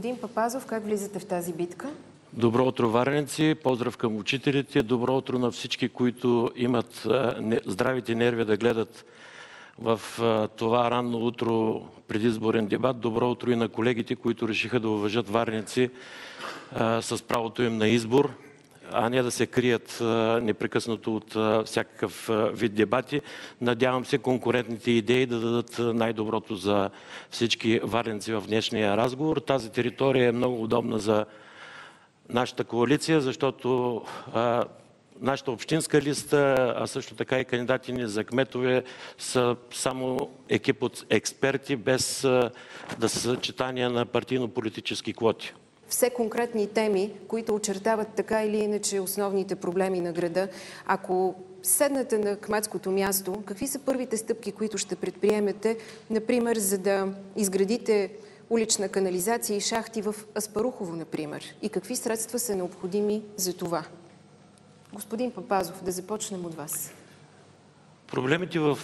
Господин Папазов, как влизате в тази битка? Добро утро, варненци! Поздрав към учителите! Добро утро на всички, които имат здравите нерви да гледат в това ранно утро предизборен дебат. Добро утро и на колегите, които решиха да уважат варненци с правото им на избор, а не да се крият непрекъснато от всякакъв вид дебати. Надявам се конкурентните идеи да дадат най-доброто за всички варненци в днешния разговор. Тази територия е много удобна за нашата коалиция, защото нашата общинска листа, а също така и кандидати ни за кметове са само екип от експерти, без да са съчетания на партийно-политически квоти. Все конкретни теми, които очертават така или иначе основните проблеми на града. Ако седнете на кметското място, какви са първите стъпки, които ще предприемете, например, за да изградите улична канализация и шахти в Аспарухово, например? И какви средства са необходими за това? Господин Папазов, да започнем от вас. Проблемите в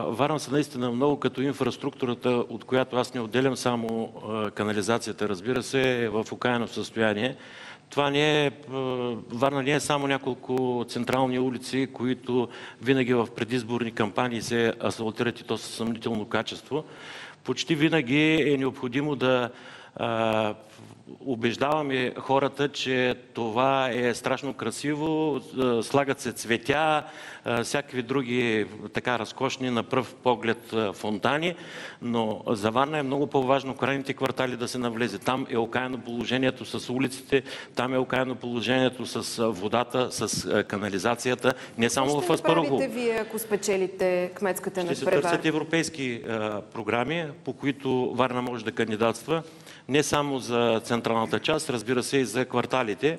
Варна са наистина много, като инфраструктурата, от която аз не отделям само канализацията, разбира се, е в окаяно състояние. Това не е, Варна не е само няколко централни улици, които винаги в предизборни кампании се асфалтират и то със съмнително качество. Почти винаги е необходимо да убеждаваме хората, че това е страшно красиво, слагат се цветя, всякакви други така разкошни на пръв поглед фонтани, но за Варна е много по-важно в крайните квартали да се навлезе. Там е окаяно положението с улиците, там е окаяно положението с водата, с канализацията, не само в Аспарухово. Ще направите вие, ако спечелите кметската надпревара? Ще се търсят европейски програми, по които Варна може да кандидатства. Не само за централната част, разбира се и за кварталите.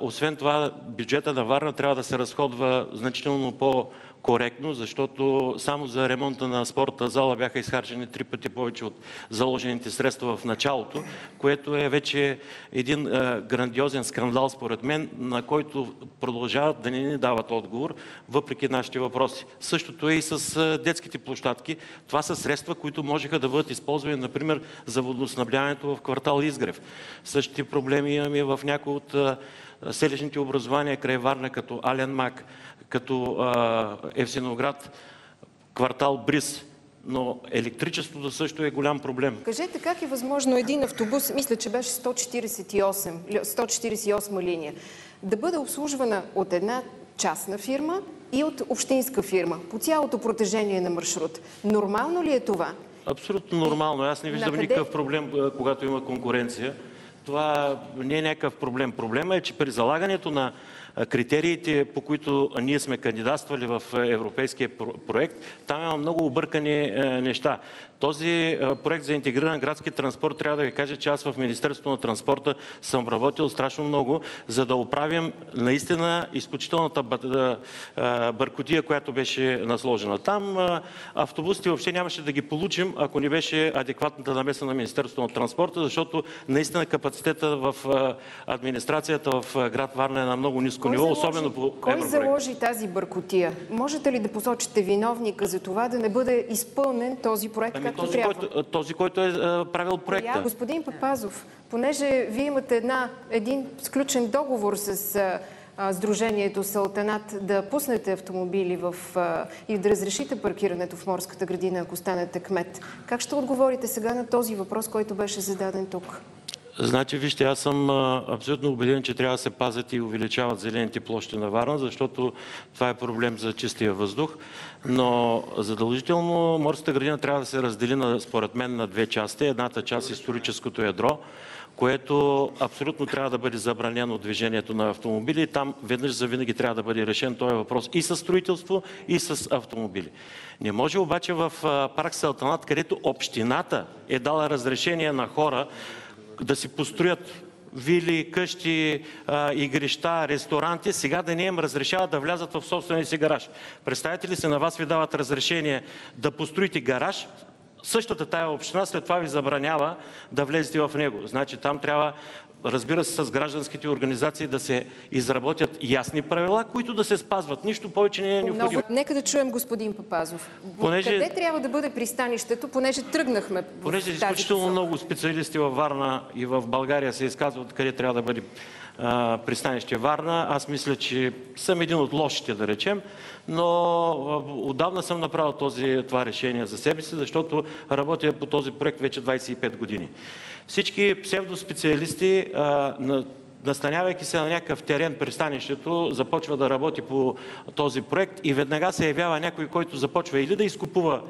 Освен това, бюджета на Варна трябва да се разходва значително по-коректно, защото само за ремонта на спортната зала бяха изхарчени 3 пъти повече от заложените средства в началото, което е вече един грандиозен скандал, според мен, на който продължават да не ни дават отговор, въпреки нашите въпроси. Същото е и с детските площадки. Това са средства, които можеха да бъдат използвани, например, за водоснабдяването в квартал Изгрев. Същите проблеми имаме в някои от селищните образования край Варна, като Ален Мак, като Евсиноград, квартал Бриз. Но електричеството също е голям проблем. Кажете, как е възможно един автобус, мисля, че беше 148 линия, да бъде обслужвана от една частна фирма и от общинска фирма по цялото протежение на маршрут? Нормално ли е това? Абсолютно нормално. Аз не виждам никакъв проблем, когато има конкуренция. Това не е някакъв проблем. Проблема е, че при залагането на критериите, по които ние сме кандидатствали в европейския проект, там има много объркани неща. Този проект за интегриран градски транспорт, трябва да ви кажа, че аз в Министерството на транспорта съм работил страшно много, за да оправим наистина изключителната бъркотия, която беше насложена. Там автобусите въобще нямаше да ги получим, ако не беше адекватната намеса на Министерството на транспорта, защото наистина капацитета в администрацията в град Варна е на много ниско ниво, особено по Кой заложи тази бъркотия? Можете ли да посочите виновника за това да не бъде изпълнен този проект както трябва? Този, който е правил проекта. Господин Папазов, понеже вие имате един сключен договор с Сдружението Салтанат да пуснете автомобили и да разрешите паркирането в Морската градина, ако станете кмет, как ще отговорите сега на този въпрос, който беше зададен тук? Значи, вижте, аз съм абсолютно убеден, че трябва да се пазят и увеличават зелените площи на Варна, защото това е проблем за чистия въздух. Но задължително Морската градина трябва да се раздели, според мен, на две части. Едната част е историческото ядро, което абсолютно трябва да бъде забранено движението на автомобили. Там веднъж завинаги трябва да бъде решен този въпрос и с строителство, и с автомобили. Не може обаче в парк Салтанат, където общината е дала разрешение на хора да си построят вили, къщи, игрища, ресторанти, сега да не им разрешават да влязат в собствения си гараж. Представете ли се, на вас ви дават разрешение да построите гараж, същата тая община след това ви забранява да влезете в него. Значи там трябва, разбира се, с гражданските организации да се изработят ясни правила, които да се спазват. Нищо повече не е необходимо. Нека да чуем господин Папазов. Къде трябва да бъде пристанището, понеже тръгнахме в Понеже изключително много специалисти във Варна и в България се изказват къде трябва да бъде пристанище Варна. Аз мисля, че съм един от лошите, да речем, но отдавна съм направил това решение за себе си, защото работя по този проект вече 25 години. Всички псевдоспециалисти, настанявайки се на някакъв терен пристанището, започва да работи по този проект и веднага се явява някой, който започва или да изкупува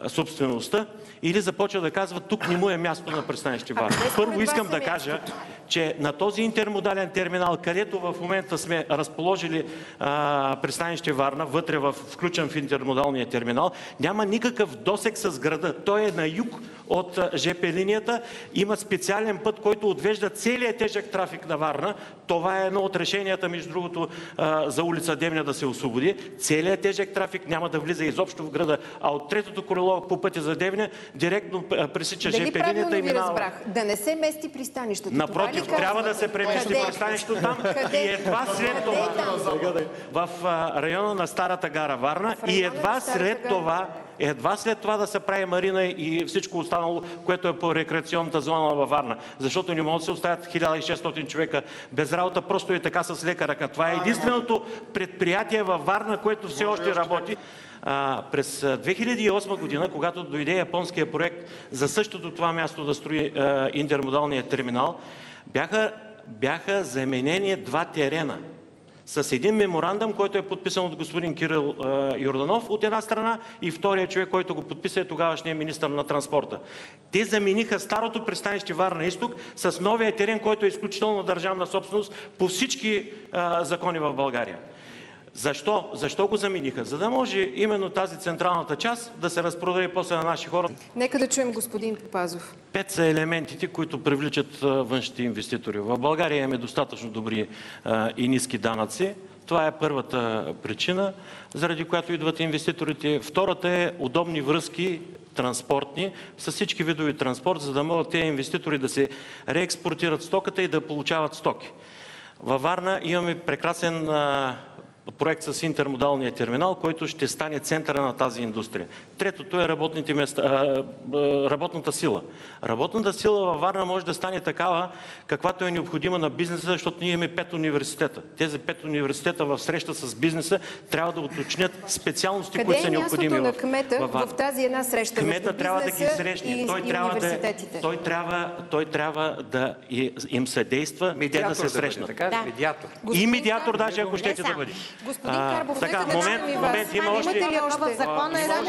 собствеността, или започва да казва, тук не му е място на пристанище Варна. Първо искам да кажа, че на този интермодален терминал, където в момента сме разположили пристанище Варна, вътре включен в интермодалния терминал, няма никакъв досег с града. Той е на юг от ЖП линията. Има специален път, който отвежда целият тежък трафик на Варна. Това е едно от решенията, между другото, за улица Девня да се освободи. Целият тежък трафик няма да влиза изобщо в града, а от третото колело по пътя за Девня директно пресича ЖП линията и минава. Дали правилно ви разбрах? Да не се мести пристанището. Напротив, трябва да се премести пристанището там и едва след това в района на Старата гара Варна и едва след това да се прави марина и всичко останало, което е по рекреационната зона във Варна. Защото не могат да се оставят 1600 човека без работа, просто и така с лека ръка. Това е единственото предприятие във Варна, което все още работи. През 2008 година, когато дойде японския проект за същото това място да строи интермодалния терминал, бяха заменени два терена с един меморандум, който е подписан от господин Кирил Йорданов от една страна и втория човек, който го подписа, е тогавашния министър на транспорта. Те замениха старото пристанище Варна-Изток с новия терен, който е изключително държавна собственост по всички закони в България. Защо? Защо го замениха? За да може именно тази централната част да се разпродаде после на наши хора. Нека да чуем господин Папазов. 5 са елементите, които привличат външните инвеститори. В България имаме достатъчно добри и ниски данъци. Това е първата причина, заради която идват инвеститорите. Втората е удобни връзки транспортни, с всички видови транспорт, за да могат тези инвеститори да се реекспортират стоката и да получават стоки. Във Варна имаме прекрасен проект с интермодалния терминал, който ще стане центъра на тази индустрия. Третото е работната сила. Работната сила във Варна може да стане такава, каквато е необходима на бизнеса, защото ние имаме 5 университета. Тези 5 университета в среща с бизнеса трябва да уточнят специалности, които са необходими във Варна. Къде е мястото на кмета в тази една среща? Кмета трябва да ги срещне. Той трябва да им съдейства те да се срещнат. Медиатор. И медиатор даже, ако щете да бъде. Господин Карбов, момент, има още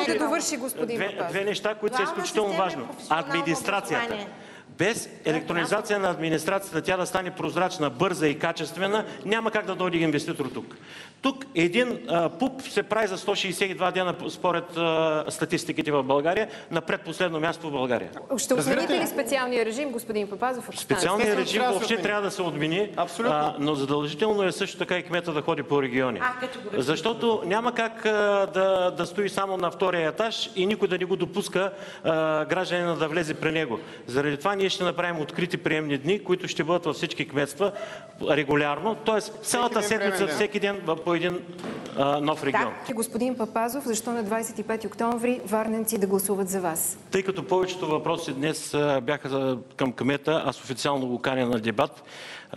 да довърши господин Папазов. Две неща, които са изключително важни. Администрацията. Без електронизация на администрацията, тя да стане прозрачна, бърза и качествена, няма как да дойде инвеститор тук. Тук един ПУП се прави за 162 дена според статистиките в България, на предпоследно място в България. Ще отмените ли специалния режим, господин Папазов? Специалният режим въобще трябва да се отмени, но задължително е също така и кмета да ходи по региони. Защото няма как да стои само на втория етаж и никой да не го допуска гражданина да влезе при него. Заради това ние ще направим открити приемни дни, които ще бъдат във всички кметства регулярно, т.е. цялата седмица, всеки ден по един нов регион. Господин Папазов, защо на 25 октомври варненци да гласуват за вас? Тъй като повечето въпроси днес бяха към кмета, аз официално го каня на дебат.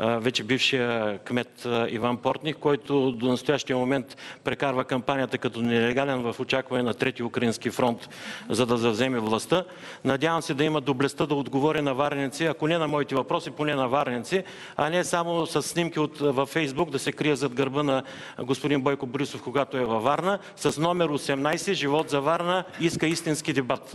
Вече бившия кмет Иван Портних, който до настоящия момент прекарва кампанията като нелегален в очакване на Трети украински фронт, за да завземе властта. Надявам се да има доблестта да отговори на варненци, ако не на моите въпроси, поне на варненци, а не само с снимки във Фейсбук да се крие зад гърба на господин Бойко Борисов, когато е във Варна, с номер 18 "Живот за Варна" иска истински дебат.